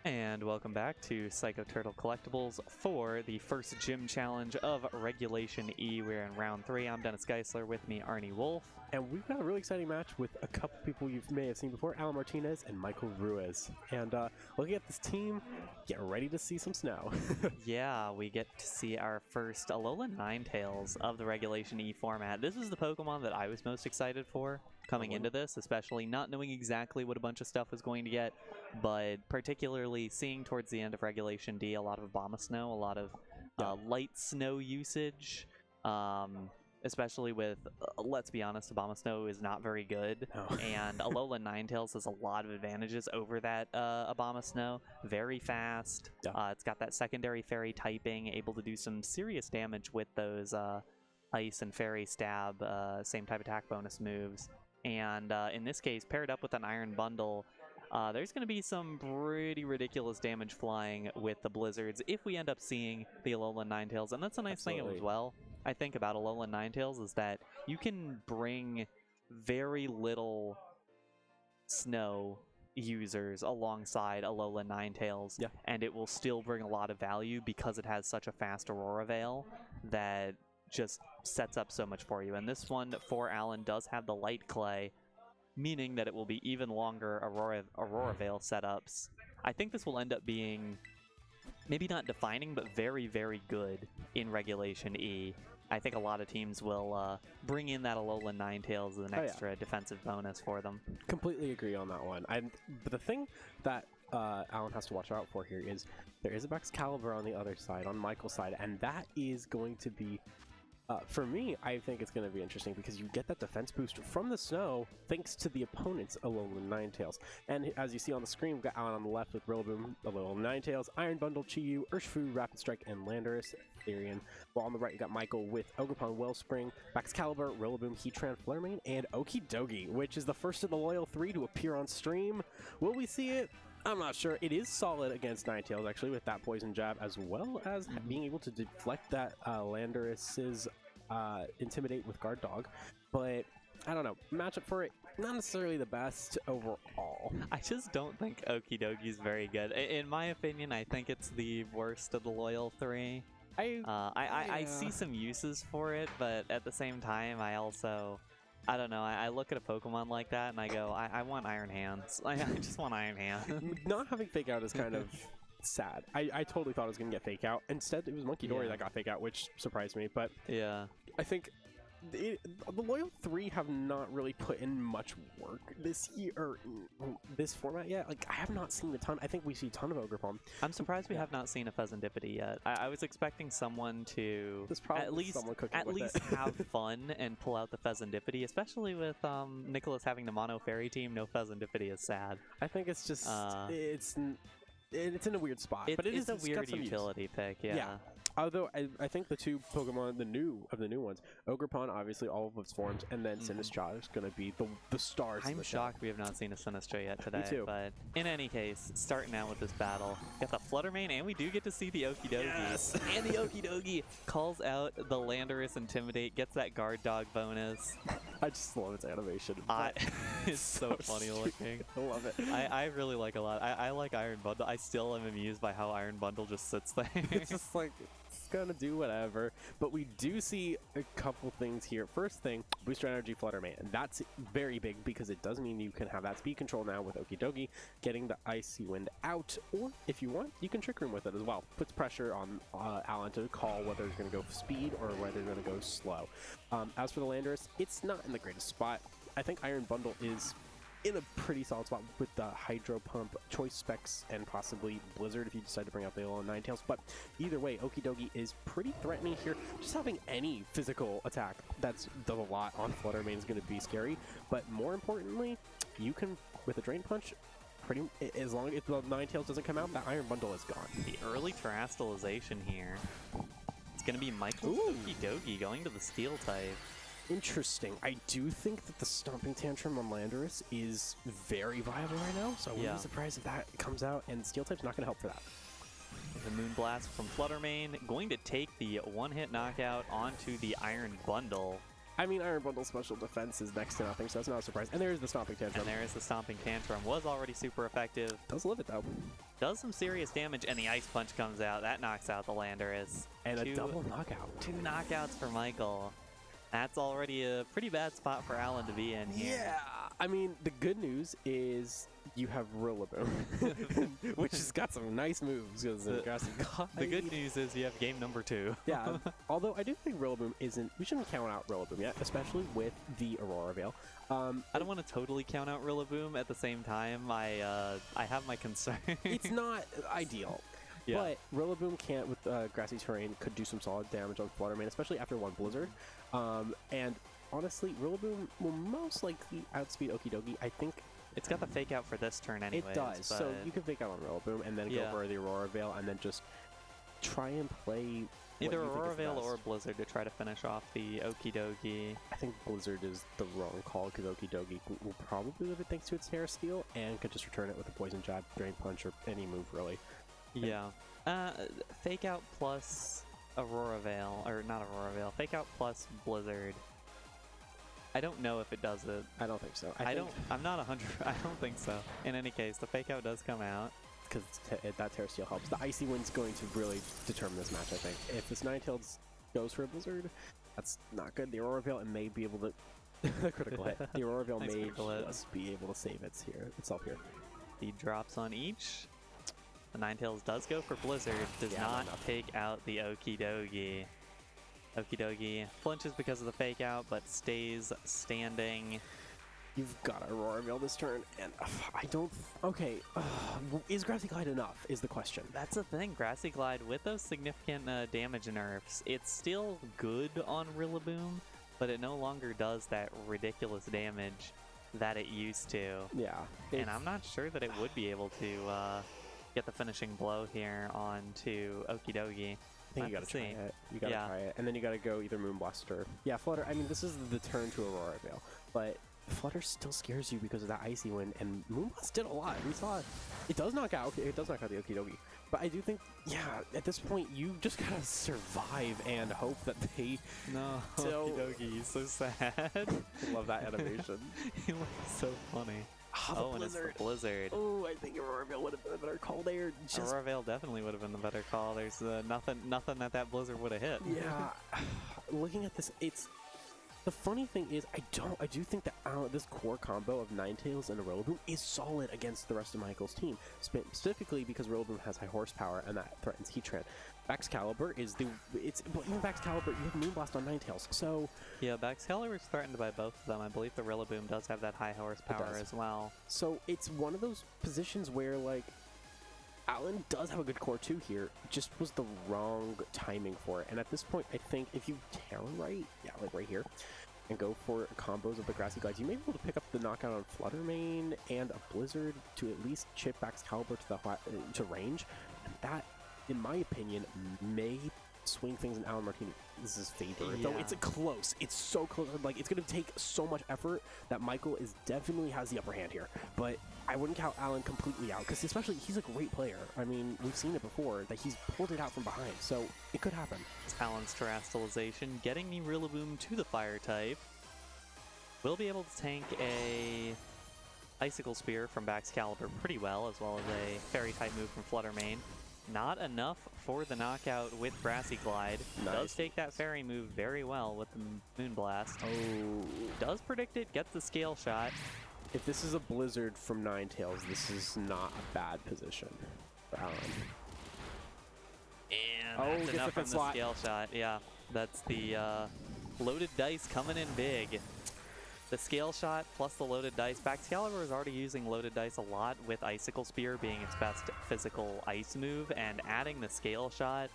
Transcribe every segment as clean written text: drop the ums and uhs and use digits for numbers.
And welcome back to Psycho Turtle Collectibles for the first gym challenge of Regulation E. We're in round 3. I'm Dennis Geisler, with me Arnie Wolf. And we've got a really exciting match with a couple people you may have seen before, Allan Martinez and Michael Ruiz. And looking at this team, get ready to see some snow. Yeah, we get to see our first Alolan Ninetales of the Regulation E format. This is the Pokemon that I was most excited for coming into this, especially not knowing exactly what a bunch of stuff was going to get, but particularly seeing towards the end of Regulation D a lot of Abomasnow, a lot of light snow usage, especially with, let's be honest, Abomasnow is not very good, and Alolan Ninetales has a lot of advantages over that Abomasnow. Very fast, it's got that secondary fairy typing, able to do some serious damage with those Ice and Fairy Stab, same type attack bonus moves. And in this case, paired up with an Iron Bundle, there's going to be some pretty ridiculous damage flying with the Blizzards if we end up seeing the Alolan Ninetales. And that's a nice thing as well, I think, about Alolan Ninetales, is that you can bring very little snow users alongside Alolan Ninetales, and it will still bring a lot of value because it has such a fast Aurora Veil that just sets up so much for you. And this one for Allan does have the Light Clay, meaning that it will be even longer Aurora Veil setups. I think this will end up being maybe not defining, but very, very good in Regulation E. I think a lot of teams will bring in that Alolan Ninetales as an extra defensive bonus for them. Completely agree on that one. But the thing that Allan has to watch out for here is there is a Excalibur on the other side, on Michael's side, and that is going to be for me, I think it's going to be interesting because you get that defense boost from the snow thanks to the opponent's Alolan Ninetales. And as you see on the screen, we've got Allan on the left with Rillaboom, Alolan Ninetales, Iron Bundle, Chi-Yu, Urshifu, Rapid Strike, and Landorus, Therian. While on the right, you got Michael with Ogerpon, Wellspring, Excalibur, Rillaboom, Heatran, Fluttermane, and Okidogi, which is the first of the Loyal 3 to appear on stream. Will we see it? I'm not sure. It is solid against Ninetales, actually, with that Poison Jab, as well as being able to deflect that Landorus's Intimidate with Guard Dog. But I don't know. Matchup for it, not necessarily the best overall. I just don't think Okidogi is very good. In my opinion, I think it's the worst of the Loyal 3. I see some uses for it, but at the same time, I don't know, I look at a Pokemon like that and I go, I want Iron Hands. I just want Iron Hands. Not having Fake Out is kind of sad. I totally thought it was going to get Fake Out. Instead, it was Monkey Dory that got Fake Out, which surprised me. But yeah, I think the Loyal 3 have not really put in much work this year, or this format yet. Like, I have not seen a ton. I think we see a ton of Ogerpon. I'm surprised we have not seen a Pheasantipity yet. I was expecting someone to at least have fun and pull out the Pheasantipity, especially with Nicholas having the Mono Fairy team. No Pheasantipity is sad. I think it's just it's in a weird spot, but it is a weird utility pick. Yeah. Although I think the two Pokemon, the new ones, Ogerpon, obviously all of its forms, and then Sinistcha is going to be the stars. I'm shocked we have not seen a Sinistcha yet today. Me too. But in any case, starting out with this battle, we got the Fluttermane, and we do get to see the Okidogi. Yes! And the Okidogi calls out the Landorus Intimidate, gets that Guard Dog bonus. I just love its animation. It's so funny looking. I love it. I really like a lot. I like Iron Bundle. I still am amused by how Iron Bundle just sits there. It's just like, it's gonna do whatever. But we do see a couple things here. First thing, Booster Energy Fluttermane. And that's very big because it does mean you can have that speed control now with Okidogi, getting the Icy Wind out. Or if you want, you can Trick Room with it as well. Puts pressure on Allan to call whether it's going to go speed or whether it's going to go slow. As for the Landorus, it's not in the greatest spot. I think Iron Bundle is in a pretty solid spot with the Hydro Pump, Choice Specs, and possibly Blizzard if you decide to bring out the Alolan Ninetales. But either way, Okidogi is pretty threatening here. Just having any physical attack that's does a lot on Fluttermane is going to be scary. But more importantly, you can, with a Drain Punch, as long as the Ninetales doesn't come out, that Iron Bundle is gone. The early Terastallization here. It's going to be Michael's Okidogi going to the Steel type. Interesting. I do think that the Stomping Tantrum on Landorus is very viable right now, so I wouldn't be surprised if that comes out, and Steel type's not going to help for that. The Moonblast from Fluttermane going to take the one-hit knockout onto the Iron Bundle. I mean, Iron Bundle special defense is next to nothing, so that's not a surprise. And there's the Stomping Tantrum. And there's the Stomping Tantrum. Was already super effective. Does live it, though. does some serious damage, and the Ice Punch comes out. That knocks out the Landorus. And a double knockout. 2 knockouts for Michael. That's already a pretty bad spot for Allan to be in here. Yeah, I mean, the good news is you have Rillaboom, which has got some nice moves. The good news is you have game number 2. Yeah, although I do think Rillaboom isn't... We shouldn't count out Rillaboom yet, especially with the Aurora Veil. I don't want to totally count out Rillaboom. At the same time, I have my concerns. It's not ideal. Yeah. But Rillaboom can't, with grassy terrain, could do some solid damage on Flutter Mane, especially after one Blizzard. And honestly, Rillaboom will most likely outspeed Okidogi. I think it's got the fake out for this turn anyways. It does. So you can fake out on Rillaboom and then go for the Aurora Veil and then just try and play either Aurora Veil or Blizzard to try to finish off the Okidogi. I think Blizzard is the wrong call because Okidogi will probably live it thanks to its Terra Steel and could just return it with a Poison Jab, Drain Punch, or any move really. Yeah. Fake out plus Aurora Veil, or not Aurora Veil, fake out plus Blizzard. I don't know if it does it. I don't think so. I'm not 100. I don't think so. In any case, the fake out does come out. Because that Terra Steel helps. The Icy Wind's going to really determine this match, I think. If this Ninetales goes for a Blizzard, that's not good. The Aurora Veil may be able to... the critical hit. The Aurora Veil may just be able to save itself here. The drops on each. The Ninetales does go for Blizzard. Does not take out the Okidogi. Okidogi flinches because of the fake out, but stays standing. You've got Aurora Veil this turn, and I don't... Okay, is Grassy Glide enough, is the question. That's the thing, Grassy Glide, with those significant damage nerfs, it's still good on Rillaboom, but it no longer does that ridiculous damage that it used to. Yeah. And I'm not sure that it would be able to get the finishing blow here onto Okidogi. I think you gotta try it. You gotta try it. And then you gotta go either Moonblast or... Yeah, Flutter, I mean, this is the turn to Aurora Veil, but... Flutter still scares you because of that Icy Wind, and Moonblast did a lot. We saw it. It does knock out. It does knock out the Okidogi. But I do think, yeah, at this point, you just gotta survive and hope that they. No, Okidogi, he's so sad. I love that animation. He looks so funny. Oh, and it's the Blizzard. Oh, I think Aurora Veil would have been a better call there. Aurora Veil definitely would have been the better call. There's nothing that Blizzard would have hit. Yeah, looking at this, it's. The funny thing is, I do think that this core combo of Ninetales and a Rillaboom is solid against the rest of Michael's team, specifically because Rillaboom has high horsepower and that threatens Heatran. Baxcalibur is even Baxcalibur, you have Moonblast on Ninetales, so... Yeah, Baxcalibur is threatened by both of them. I believe the Rillaboom does have that high horsepower as well. So it's one of those positions where, like, Allan does have a good core too here, just was the wrong timing for it. And at this point, I think if you Terra right, like right here, and go for combos of the Grassy Glides, you may be able to pick up the knockout on Flutter Mane and a Blizzard to at least chip Baxcalibur to range. And that, in my opinion, may swing things in Allan Martinez's favor. Yeah. Though it's close. It's so close. Like, it's going to take so much effort that Michael definitely has the upper hand here. But I wouldn't count Allan completely out, because especially he's a great player. I mean, we've seen it before, that he's pulled it out from behind, so it could happen. It's Allan's Terastallization, getting the Rillaboom to the Fire type. We'll be able to tank a Icicle Spear from Baxcalibur pretty well, as well as a Fairy type move from Flutter Mane. Not enough for the knockout with Grassy Glide. Nice. Does take that Fairy move very well with the Moonblast. Oh. Does predict it, gets the Scale Shot. If this is a Blizzard from Ninetales, this is not a bad position for Allan. And that's enough from the Scale Shot. Yeah, that's the loaded dice coming in big. The Scale Shot plus the loaded dice. Baxcalibur is already using loaded dice a lot, with Icicle Spear being its best physical ice move, and adding the Scale Shot.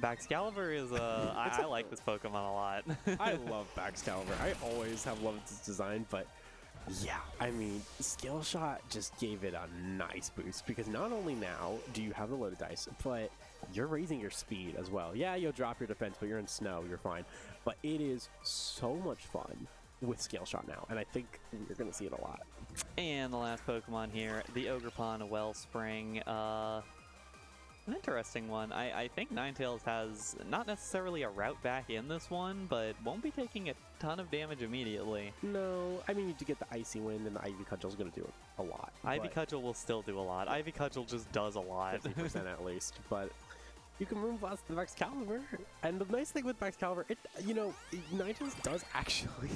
Baxcalibur is I like this Pokemon a lot. I love Baxcalibur. I always have loved its design, but yeah, I mean, Scale Shot just gave it a nice boost, because not only now do you have the loaded dice, but you're raising your speed as well. Yeah, you'll drop your defense, but you're in snow, you're fine. But it is so much fun with Scale Shot now, and I think you're going to see it a lot. And the last Pokemon here, the Ogerpon Wellspring. An interesting one. I think Ninetales has not necessarily a route back in this one, but won't be taking a ton of damage immediately. No, I mean, you get the Icy Wind, and the Ivy Cudgel's going to do a lot. Ivy Cudgel will still do a lot. Ivy Cudgel just does a lot. 50% at least, but you can Moonblast the Excalibur, and the nice thing with Excalibur, Ninetales does actually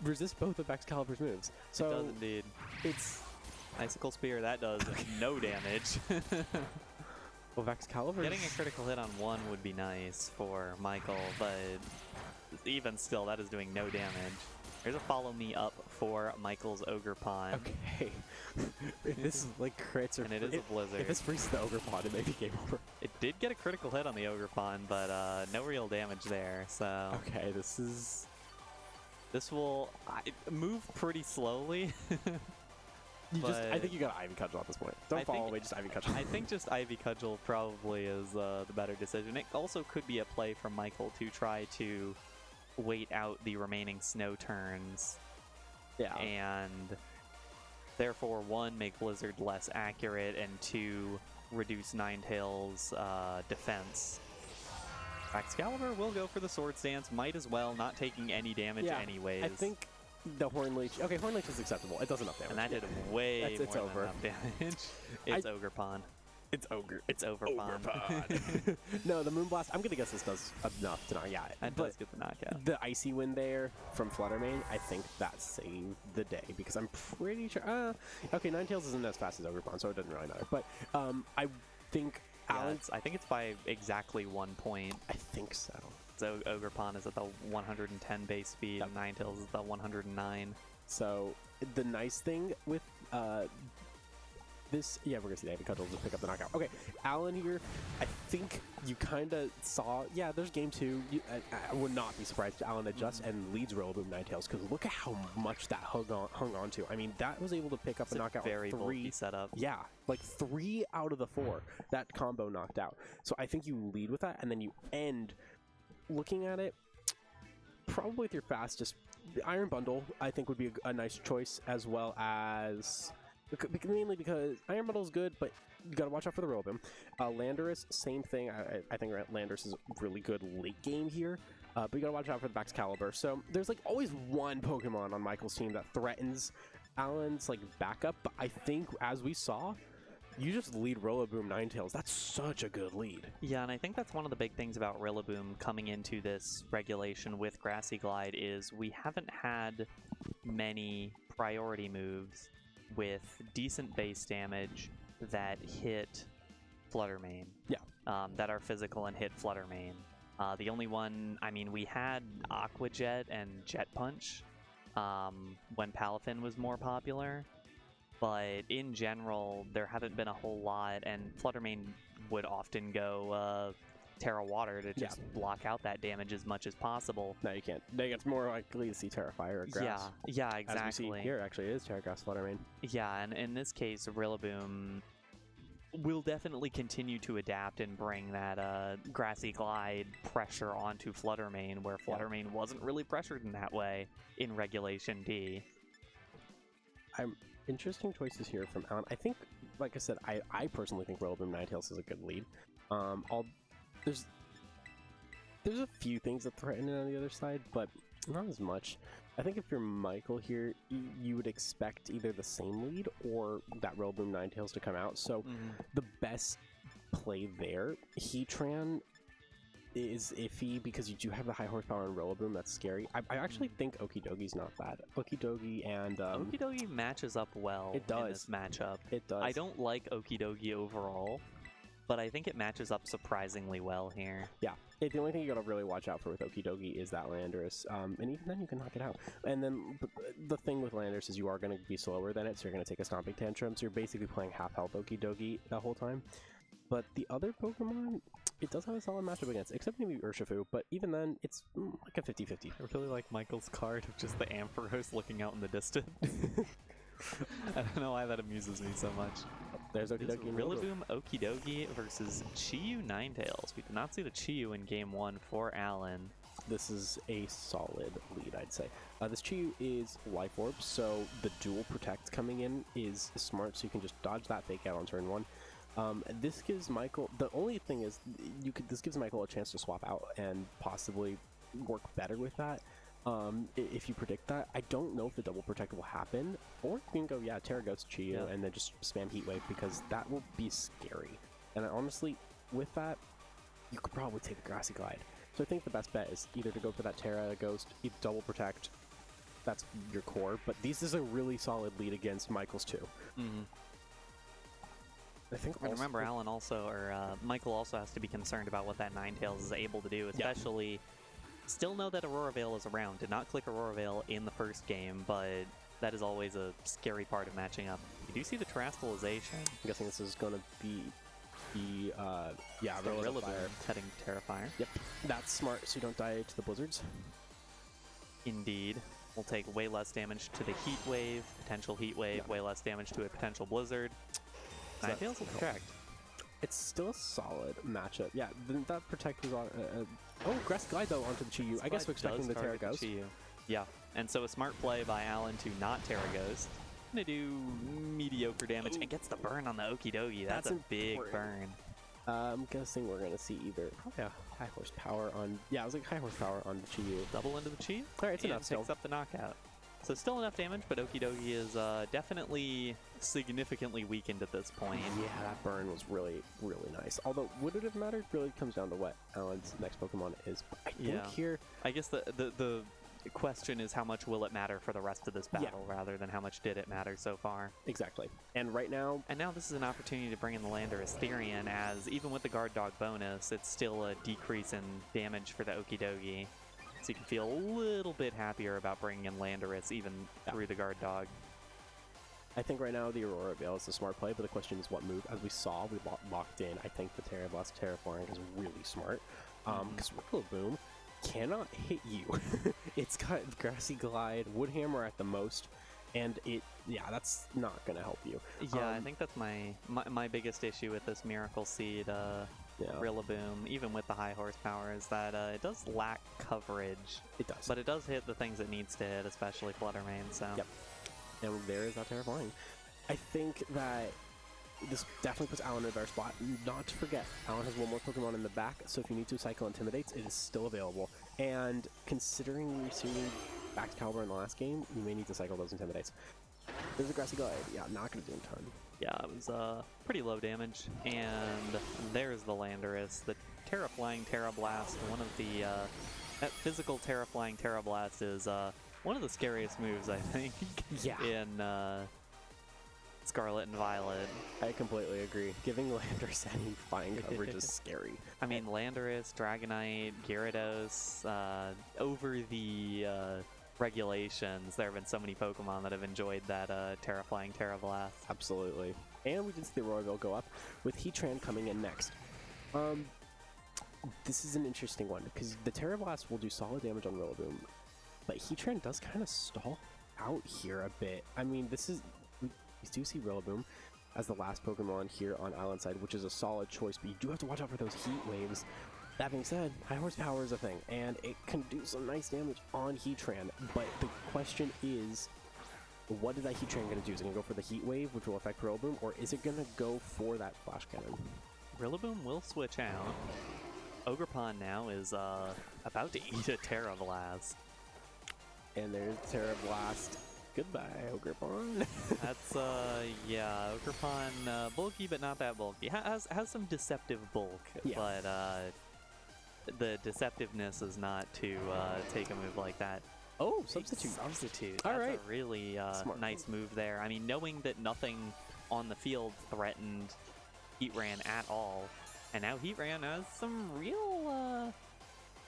resist both of Excalibur's moves. So it does indeed. It's Icicle Spear, that does no damage. well, Excalibur Getting a critical hit on one would be nice for Michael, but even still, that is doing no damage. There's a follow me up for Michael's Ogre Pond. Okay. If this is like crits or and it is a blizzard. If this freezes the Ogre Pond, it may be game over. It did get a critical hit on the Ogre Pond, but no real damage there. So okay, this will move pretty slowly. I think you got Ivy Cudgel at this point. Don't follow away, just Ivy Cudgel. I think just Ivy Cudgel probably is the better decision. It also could be a play from Michael to try to wait out the remaining snow turns. Yeah. And therefore, one, make Blizzard less accurate, and two, reduce Ninetales' defense. Excalibur will go for the Sword Stance, might as well, not taking any damage anyways. I think the Horn Leech... Okay, Horn Leech is acceptable. It does enough damage. And that did way more than over. enough damage. It's Ogre Pond. It's Ogre. It's Ogre Pond. No, the Moonblast, I'm going to guess this does enough to knock out. That does get the knockout. The Icy Wind there from Fluttermane, I think that saved the day, because I'm pretty sure... okay, Ninetales isn't as fast as Ogre Pond, so it doesn't really matter. But I think... Yeah, I think it's by exactly 1 point. I think so. So Ogre Pond is at the 110 base speed, and Ninetales is the 109. So the nice thing with this, we're gonna see the Ivy Cudgel just pick up the knockout. Okay, Allan here, I think you kind of saw, there's game 2. I would not be surprised if Allan adjusts and leads Rillaboom Ninetales, because look at how much that hung on to. I mean, that was able to pick up a knockout very with 3 bulky setup. Yeah, like 3 out of the 4 that combo knocked out. So I think you lead with that, and then you end looking at it probably with your fastest. The Iron Bundle, I think, would be a nice choice, as well as... mainly because Iron Bundle is good, but you gotta watch out for the Rillaboom. Landorus, same thing. I think Landorus is really good late game here, but you gotta watch out for the Excalibur. So there's like always one Pokemon on Michael's team that threatens Allan's like backup, but I think, as we saw, you just lead Rillaboom Ninetales. That's such a good lead. Yeah, and I think that's one of the big things about Rillaboom coming into this regulation with Grassy Glide is we haven't had many priority moves with decent base damage that hit Fluttermane. Yeah. That are physical and hit Fluttermane. The only one, I mean, we had Aqua Jet and Jet Punch when Palafin was more popular, but in general, there haven't been a whole lot, and Fluttermane would often go Terra Water to just block out that damage as much as possible. No, you can't. It's more likely to see Terra Fire or Grass. Yeah, exactly. As we see here, actually, it is Terra Grass Fluttermane. Yeah, and in this case, Rillaboom will definitely continue to adapt and bring that Grassy Glide pressure onto Fluttermane, where Fluttermane wasn't really pressured in that way in Regulation D. Interesting choices here from Allan. I think, like I said, I personally think Rillaboom Ninetales is a good lead. There's a few things that threaten it on the other side, but not as much. I think if you're Michael here, you would expect either the same lead or that Rillaboom Ninetales to come out. So the best play there, Heatran, is iffy because you do have the high horsepower on Rillaboom. That's scary. I actually think Okidogi's not bad. Okidogi and Okidogi matches up well. It does. In this matchup. It does. I don't like Okidogi overall, but I think it matches up surprisingly well here. Yeah. The only thing you gotta really watch out for with Okidogi is that Landorus, and even then you can knock it out. And then the thing with Landorus is you are gonna be slower than it, so you're gonna take a Stomping Tantrum, so you're basically playing half health Okidogi the whole time. But the other Pokemon, it does have a solid matchup against, except maybe Urshifu, but even then, it's like a 50-50. I really like Michael's card of just the Ampharos looking out in the distance. I don't know why that amuses me so much. There's Okidogi. Rillaboom Okidogi versus Chi-Yu Ninetales. We did not see the Chi-Yu in game 1 for Allan. This is a solid lead, I'd say. This Chi-Yu is Life Orb, so the dual Protect coming in is smart, so you can just dodge that Fake Out on turn 1. This gives Michael, the only thing is, this gives Michael a chance to swap out and possibly work better with that. If you predict that, I don't know if the double protect will happen, or you can go, yeah, Terra Ghost Chi-Yu, and then just spam Heat Wave, because that will be scary. And honestly, with that, you could probably take the Grassy Glide. So I think the best bet is either to go for that Terra Ghost, either double protect, that's your core, but this is a really solid lead against Michael's too. I think and remember, Allan also, or Michael also has to be concerned about what that Ninetales is able to do, especially... Still know that Aurora Veil is around. Did not click Aurora Veil in the first game, but that is always a scary part of matching up. You do see the Terastallization. I'm guessing this is going to be the, Rillaboom heading Terrafire. Yep, that's smart, so you don't die to the blizzards. Indeed. We'll take way less damage to the Heat Wave, potential Heat Wave, way less damage to a potential Blizzard. Ninetales will protect. It's still a solid matchup. Yeah, that protect was on... oh, Grass Glide, though, onto the Chi-Yu. I guess we're expecting the Terra Ghost. Yeah, and so a smart play by Allan to not Terra Ghost. Gonna do mediocre damage and gets the burn on the Okie Dokie. That's a big burn. I'm guessing we're gonna see either probably a high horsepower on... Yeah, I was like high horsepower on the Chi-Yu. Double into the Chi-Yu? Alright, it's enough still. Picks up the knockout. So still enough damage, but Okie Dokie is definitely significantly weakened at this point. Yeah, that burn was really, really nice. Although, would it have mattered? Really comes down to what Allan's next Pokemon is. But I think here... I guess the question is how much will it matter for the rest of this battle rather than how much did it matter so far. Exactly. And right now... And now this is an opportunity to bring in the Landorus Therian, as even with the Guard Dog bonus, it's still a decrease in damage for the Okie Dokie. So you can feel a little bit happier about bringing in Landorus even through the Guard Dog. I think right now the Aurora Veil is the smart play, but the question is what move. As we saw, we locked in. I think the Terra Blast Terraforming is really smart. Because Rillaboom cannot hit you. It's got Grassy Glide, Wood Hammer at the most, and that's not going to help you. Yeah, I think that's my biggest issue with this Miracle Seed Rillaboom, even with the high horsepower, is that it does lack coverage. It does. But it does hit the things it needs to hit, especially Flutter Mane, so... Yep. And there is that Terraforming. I think that this definitely puts Allan in a better spot. Not to forget, Allan has one more Pokemon in the back, so if you need to cycle Intimidates, it is still available. And considering we receiving back to Caliber in the last game, you may need to cycle those Intimidates. There's a Grassy Glide. Yeah, not going to do a ton. Yeah, it was pretty low damage. And there's the Landorus, the Terra Flying Terra Blast. One of the... that physical Terra Flying Terra Blast is one of the scariest moves, I think, in Scarlet and Violet. I completely agree. Giving Landorus any flying coverage is scary. I mean, Landorus, Dragonite, Gyarados, over the regulations, there have been so many Pokemon that have enjoyed that Terra Flying Terra Blast. Absolutely. And we did see the Aurora Veil go up, with Heatran coming in next. This is an interesting one, because the Terra Blast will do solid damage on Rillaboom, but Heatran does kind of stall out here a bit. I mean, we do see Rillaboom as the last Pokemon here on Allan's side, which is a solid choice, but you do have to watch out for those Heat Waves. That being said, high horsepower is a thing, and it can do some nice damage on Heatran, but the question is, what is that Heatran going to do? Is it going to go for the Heat Wave, which will affect Rillaboom, or is it going to go for that Flash Cannon? Rillaboom will switch out. Ogerpon now is about to eat a Terra Blast. And there's Terra Blast. Goodbye, Ogerpon. That's, yeah, Ogerpon, bulky, but not that bulky. Has some deceptive bulk, but the deceptiveness is not to take a move like that. Oh, Substitute. Substitute. All That's right. a really nice move there. I mean, knowing that nothing on the field threatened Heatran at all, and now Heatran has some real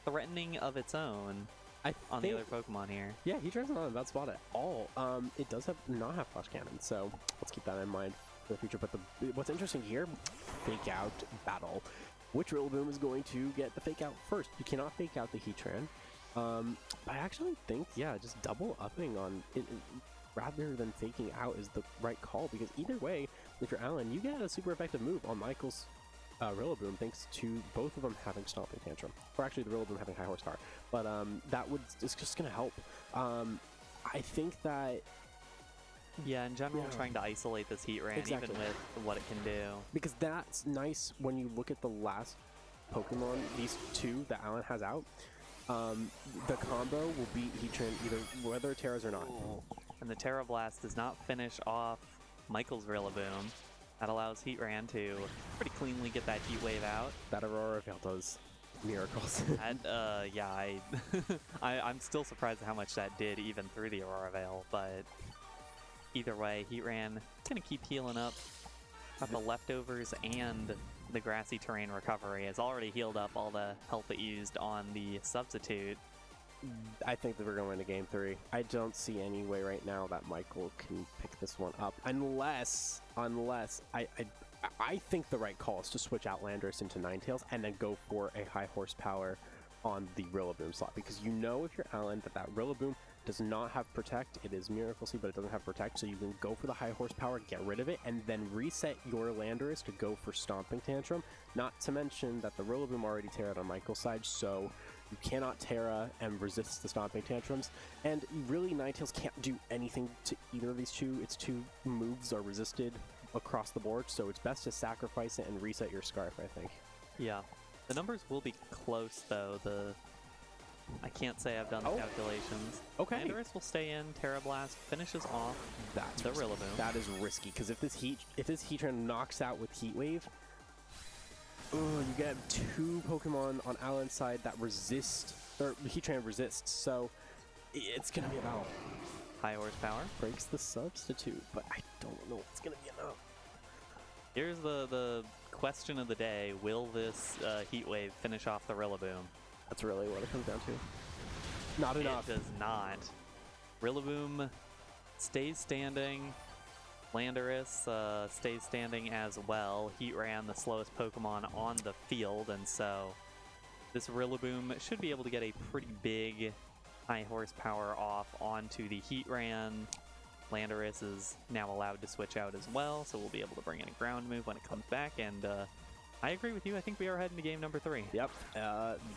threatening of its own on the other Pokemon here. Yeah, Heatran's not in a bad spot at all. It does not have Flash Cannon, so let's keep that in mind for the future. But what's interesting here, Fake Out battle. Which Rillaboom is going to get the Fake Out first? You cannot Fake Out the Heatran. I actually think, just double upping on it rather than faking out is the right call, because either way, if you're Allan, you get a super effective move on Michael's Rillaboom thanks to both of them having Stomping Tantrum, or actually the Rillaboom having high horsepower. But it's just going to help. I think that... Yeah, in general, trying to isolate this Heatran, even with what it can do. Because that's nice when you look at the last Pokemon, these two that Allan has out. the combo will beat Heatran either whether it tears or not. And the Terra Blast does not finish off Michael's Rillaboom. That allows Heatran to pretty cleanly get that Heat Wave out. That Aurora Veil does miracles. And, yeah, I'm still surprised at how much that did even through the Aurora Veil, but either way, Heatran gonna keep healing up. Got the leftovers and the grassy terrain recovery has already healed up all the health it used on the substitute. I think that we're going to win a game 3. I don't see any way right now that Michael can pick this one up unless I think the right call is to switch out Landorus into Ninetales and then go for a high horsepower on the Rillaboom slot, because you know if you're Allan that Rillaboom does not have Protect. It is Miracle Seed, but it doesn't have Protect, so you can go for the high horsepower, get rid of it, and then reset your Landorus to go for Stomping Tantrum. Not to mention that the Rillaboom already Terra'd on Michael's side, so you cannot Terra and resist the Stomping Tantrums. And really, Ninetales can't do anything to either of these two. Its two moves are resisted across the board, so it's best to sacrifice it and reset your Scarf, I think. Yeah. The numbers will be close, though. I can't say I've done the calculations. Okay. Landorus will stay in. Terra Blast finishes off the Rillaboom. That is risky, because if this Heatran knocks out with Heat Wave, you get 2 Pokemon on Allan's side that resist, or Heatran resists, so it's going to be about high horsepower. Breaks the substitute, but I don't know if it's going to be enough. Here's the question of the day. Will this Heat Wave finish off the Rillaboom? That's really what it comes down to. Not enough. It does not. Rillaboom stays standing. Landorus stays standing as well. Heatran, the slowest Pokemon on the field, and so this Rillaboom should be able to get a pretty big high horsepower off onto the Heatran. Landorus is now allowed to switch out as well, so we'll be able to bring in a ground move when it comes back, and I agree with you. I think we are heading to game number 3. Yep.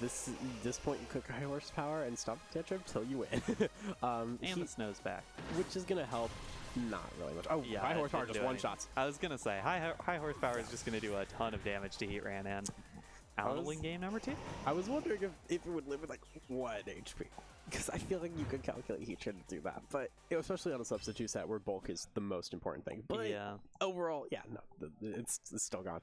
This point you cook high horsepower and stop Tantrum until you win. And the snow's back, which is gonna help. Not really much. Oh, yeah, high horsepower just one-shots. I was gonna say high horsepower is just gonna do a ton of damage to Heatran, and Allan will win game number 2. I was wondering if it would live with like 1 HP, because I feel like you could calculate Heatran to do that, but especially on a substitute set where bulk is the most important thing. But yeah, overall, yeah, no, it's still gone.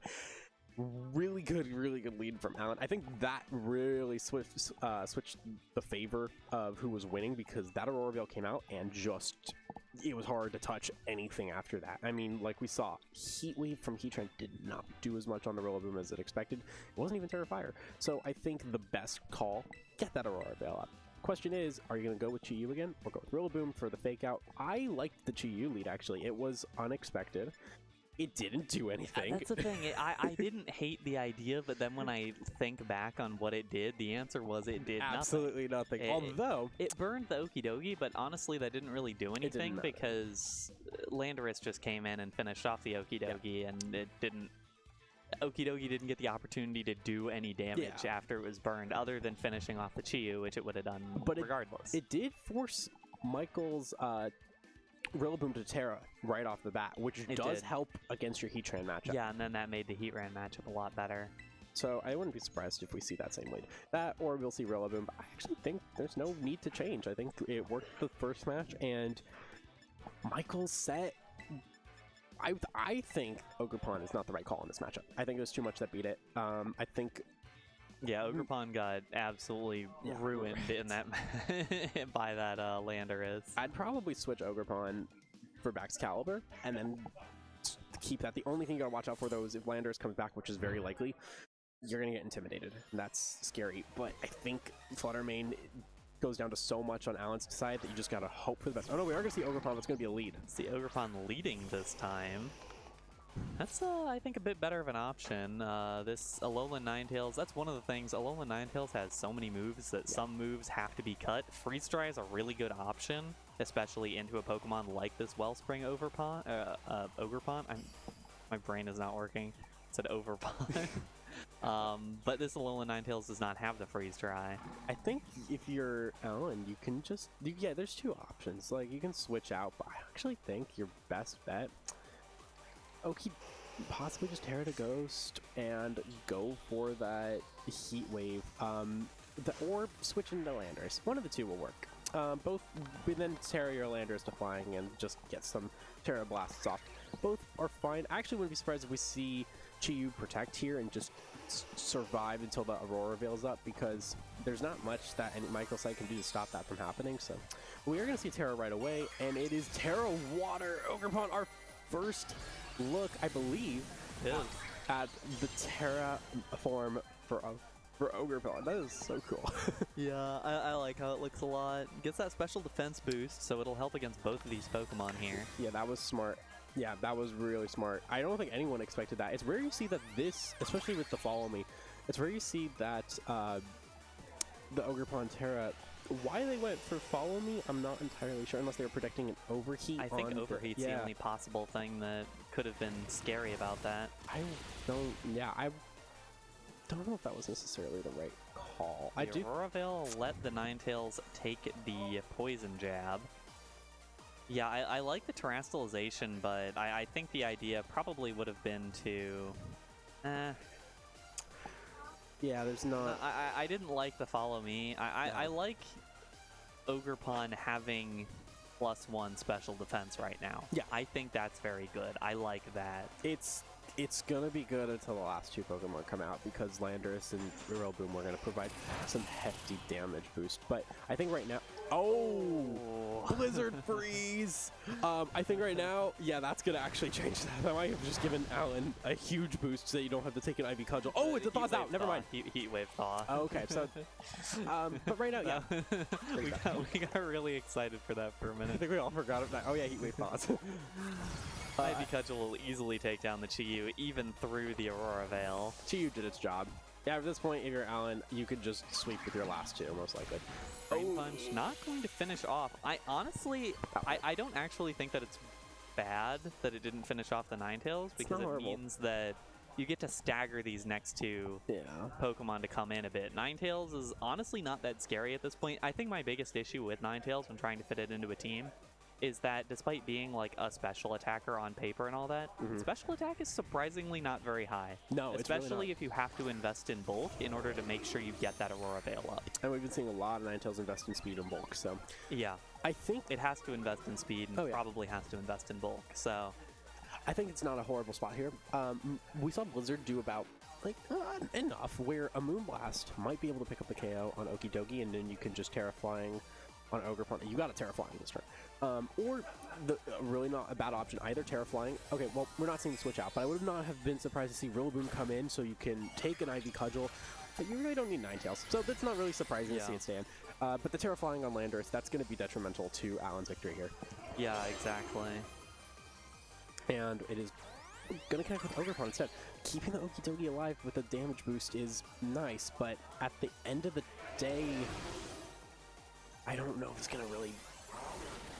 Really good lead from Allan. I think that really switched the favor of who was winning, because that Aurora Veil came out and just, it was hard to touch anything after that. I mean, like we saw, Heat Wave from Heatran did not do as much on the Rillaboom as it expected. It wasn't even Terra Fire. So I think the best call, get that Aurora Veil up. Question is, are you going to go with Chi-Yu again or go with Rillaboom for the fake out? I liked the Chi-Yu lead, actually. It was unexpected. It didn't do anything. That's the thing. I didn't hate the idea, but then when I think back on what it did, the answer was it did absolutely nothing. Although it burned the Okidogi, but honestly, that didn't really do anything because Landorus just came in and finished off the Okidogi, and it didn't. Okidogi didn't get the opportunity to do any damage after it was burned, other than finishing off the Chi-Yu, which it would have done regardless. It did force Michael's Rillaboom to Terra right off the bat, which does help against your Heatran matchup. Yeah, and then that made the Heatran matchup a lot better. So I wouldn't be surprised if we see that same lead. That, or we'll see Rillaboom. But I actually think there's no need to change. I think it worked the first match, and Michael's set. I think Ogerpon is not the right call in this matchup. I think there's too much that beat it. I think. Yeah, Ogerpon got absolutely ruined in that by that Landorus. I'd probably switch Ogerpon for Baxcalibur and then keep that. The only thing you gotta watch out for, though, is if Landorus comes back, which is very likely, you're gonna get intimidated. And that's scary. But I think Fluttermane goes down to so much on Allan's side that you just gotta hope for the best. Oh no, we are gonna see Ogerpon. That's gonna be a lead. See Ogerpon leading this time. That's, I think, a bit better of an option. This Alolan Ninetales, that's one of the things. Alolan Ninetales has so many moves that some moves have to be cut. Freeze Dry is a really good option, especially into a Pokemon like this Wellspring Ogerpon. My brain is not working. It said Overpon. But this Alolan Ninetales does not have the Freeze Dry. I think if you're Allan, you can just... Yeah, there's 2 options. Like, you can switch out, but I actually think your best bet... possibly just Terra to Ghost and go for that Heat Wave. or switch into Landers. One of the two will work. Both, we then Terra your Landers to flying and just get some Terra Blasts off. Both are fine. I actually wouldn't be surprised if we see Chi-Yu protect here and just survive until the Aurora veils up, because there's not much that any Michael Site can do to stop that from happening. So we are going to see Terra right away, and it is Terra Water Ogerpon, our first look, I believe, at the Terra form for Ogerpon. That is so cool. Yeah, I like how it looks a lot. Gets that special defense boost, so it'll help against both of these Pokemon here. Yeah, that was smart. Yeah, that was really smart. I don't think anyone expected that. It's rare you see that this, especially with the Follow Me, it's rare you see that the Ogerpon Terra, why they went for Follow Me, I'm not entirely sure, unless they were predicting an Overheat. I think Overheat's the only possible thing that could have been scary about that. I don't know if that was necessarily the right call. The Aurora Veil let the Ninetales take the Poison Jab. Yeah, I like the Terastallization, but I think the idea probably would have been to... Yeah, there's not... I didn't like the Follow Me. I like Ogerpon having +1 special defense right now. Yeah. I think that's very good. I like that. It's gonna be good until the last two Pokemon come out, because Landorus and Rillaboom are gonna provide some hefty damage boost. But I think right now, Blizzard Freeze! I think right now, yeah, that's gonna actually change that. I might have just given Allan a huge boost so that you don't have to take an IV Cudgel. Oh, it's a Thaw's out. Never mind. Heat Wave Thaw. Oh, okay, so, but right now, yeah. we got really excited for that for a minute. I think we all forgot about that. Oh yeah, Heat Wave Thaws. Ivy Cudgel will easily take down the Chi-Yu, even through the Aurora Veil. Chi-Yu did its job. Yeah, at this point, if you're Allan, you could just sweep with your last two, most likely. Brain Punch, not going to finish off. I honestly, I don't actually think that it's bad that it didn't finish off the Ninetales, because it means that you get to stagger these next two Pokemon to come in a bit. Ninetales is honestly not that scary at this point. I think my biggest issue with Ninetales when trying to fit it into a team is that despite being like a special attacker on paper and all that, special attack is surprisingly not very high. No, especially it's really not. if you have to invest in bulk in order to make sure you get that Aurora Veil up. And we've been seeing a lot of Ninetales invest in speed and bulk, so... Yeah. I think... It has to invest in speed and probably has to invest in bulk, so... I think it's not a horrible spot here. We saw Blizzard do about, like, enough where a Moonblast might be able to pick up the KO on Okidogi, and then you can just Terra Flying on Ogerpon. You got a Terra Flying this turn. Or really not a bad option either, Terra Flying. Okay, well, we're not seeing the switch out, but I would not have been surprised to see Rillaboom come in so you can take an IV Cudgel, but you really don't need Ninetales. So that's not really surprising to see it stand. But the Terra Flying on Landorus, that's going to be detrimental to Allan's victory here. Yeah, exactly. And it is going to connect with Ogerpon instead. Keeping the Okidogi alive with a damage boost is nice, but at the end of the day, I don't know if it's going to really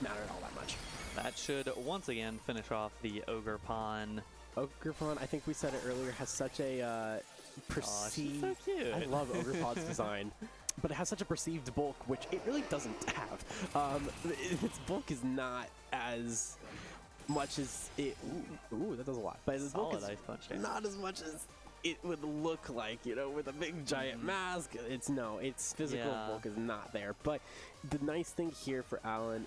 matter all that much. That should once again finish off the Ogerpon. Ogerpon, I think we said it earlier, has such a perceived... Oh, she's so cute. I love Ogerpon's design, but it has such a perceived bulk, which it really doesn't have. Its bulk is not as much as it... Ooh, that does a lot. But its bulk is Ice Punch not as much as it would look like, you know, with a big giant mask. Its physical bulk is not there. But the nice thing here for Allan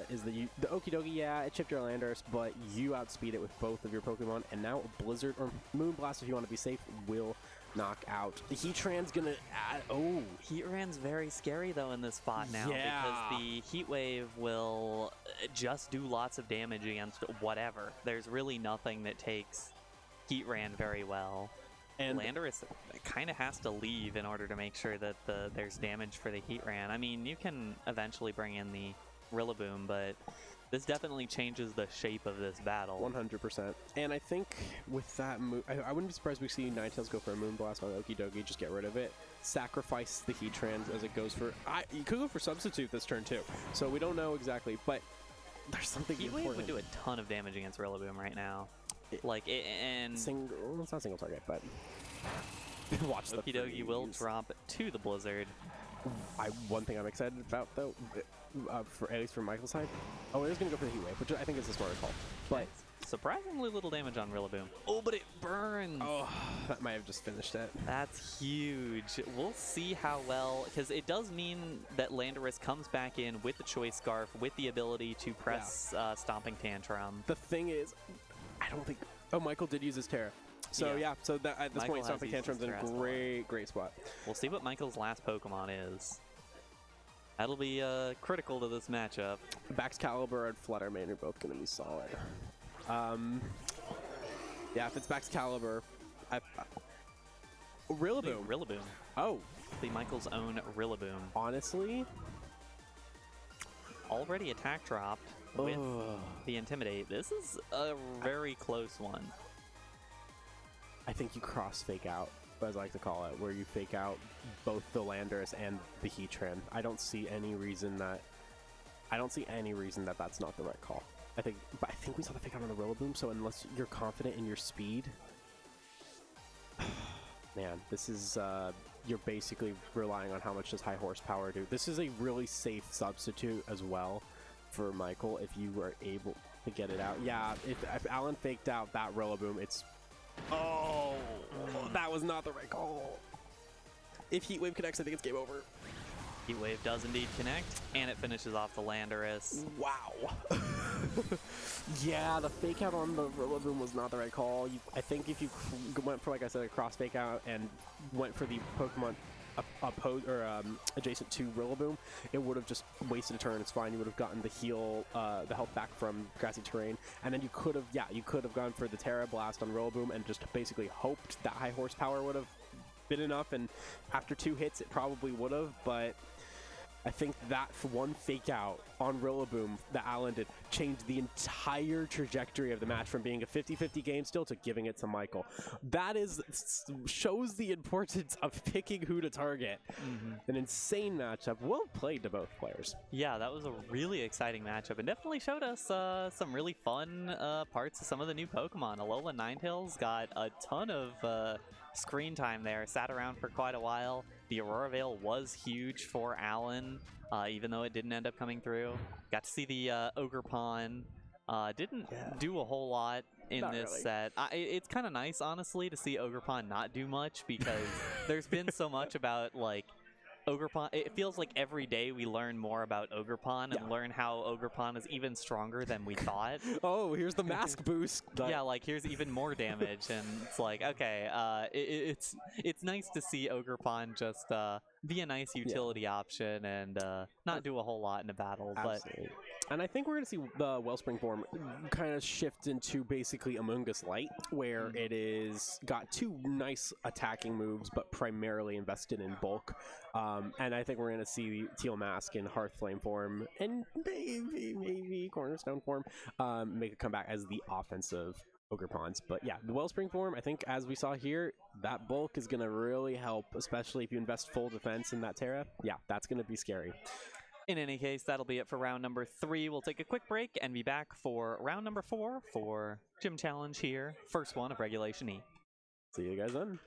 is the Okidogi, it chipped your Landorus, but you outspeed it with both of your Pokemon, and now Blizzard or Moonblast, if you want to be safe, will knock out. The Heatran's gonna add... Oh! Heatran's very scary, though, in this spot now, because the Heat Wave will just do lots of damage against whatever. There's really nothing that takes Heatran very well. And Landorus kind of has to leave in order to make sure that there's damage for the Heatran. I mean, you can eventually bring in the Rillaboom, but this definitely changes the shape of this battle. 100%. And I think with that move, I wouldn't be surprised we see Ninetales go for a Moonblast on Okidogi, just get rid of it. Sacrifice the Heatrans as it goes for... you could go for Substitute this turn, too. So we don't know exactly, but there's something important. Heat Wave would do a ton of damage against Rillaboom right now. It's not single target, but watch the Okidogi will drop to the Blizzard. One thing I'm excited about, though, at least from Michael's side, it is going to go for the Heat Wave, which I think is a smarter call. But surprisingly little damage on Rillaboom. Oh, but it burns! Oh, that might have just finished it. That's huge. We'll see how well, because it does mean that Landorus comes back in with the Choice Scarf, with the ability to press Stomping Tantrum. The thing is, I don't think... Oh, Michael did use his Terra. So yeah, so that, at this Michael point, Stomping Tantrum's in a great spot. We'll see what Michael's last Pokemon is. That'll be critical to this matchup. Baxcalibur and Fluttermane are both going to be solid. Yeah, if it's Baxcalibur, Rillaboom. Rillaboom. Oh. Be Michael's own Rillaboom. Honestly? Already attack dropped with the Intimidate. This is a very close one. I think you cross fake out, as I like to call it, where you fake out both the Landorus and the Heatran. I don't see any reason that that's not the right call. I think we saw the fake out on the Rillaboom, so unless you're confident in your speed, man, this is you're basically relying on how much does high horsepower do. This is a really safe substitute as well for Michael if you were able to get it out. Yeah, if Allan faked out that Rillaboom, it's that was not the right call. If Heat Wave connects, I think it's game over. Heat Wave does indeed connect, and it finishes off the Landorus. Wow. Yeah, the fake out on the Rillaboom was not the right call. I think if you went for, like I said, a cross fake out and went for the Pokemon adjacent to Rillaboom, it would have just wasted a turn. It's fine. You would have gotten the health back from grassy terrain, and then you could have gone for the Terra Blast on Rillaboom and just basically hoped that high horsepower would have been enough. And after 2 hits, it probably would have, but I think that one fake out on Rillaboom that Allan did changed the entire trajectory of the match from being a 50-50 game still to giving it to Michael. That shows the importance of picking who to target. An insane matchup. Well played to both players. Yeah, that was a really exciting matchup and definitely showed us some really fun parts of some of the new Pokemon. Alolan Ninetales got a ton of screen time there, sat around for quite a while. The Aurora Veil was huge for Allan, even though it didn't end up coming through. Got to see the Ogerpon. Didn't do a whole lot in this set. It's kind of nice, honestly, to see Ogerpon not do much because there's been so much about, like, Ogerpon. It feels like every day we learn more about Ogerpon and learn how Ogerpon is even stronger than we thought. Oh, here's the mask boost. Yeah, like here's even more damage, and it's like, okay, it's nice to see Ogerpon just be a nice utility option and not do a whole lot in a battle. Absolutely. And I think we're going to see the Wellspring form kind of shift into basically Among Us Light, where it is got 2 nice attacking moves, but primarily invested in bulk. And I think we're going to see Teal Mask in Hearthflame form and maybe Cornerstone form make a comeback as the offensive Ogerpons. But yeah, the Wellspring form, I think as we saw here, that bulk is going to really help, especially if you invest full defense in that Terra. Yeah, that's going to be scary. In any case, that'll be it for round number 3. We'll take a quick break and be back for round number 4 for Gym Challenge here. First one of Regulation E. See you guys then.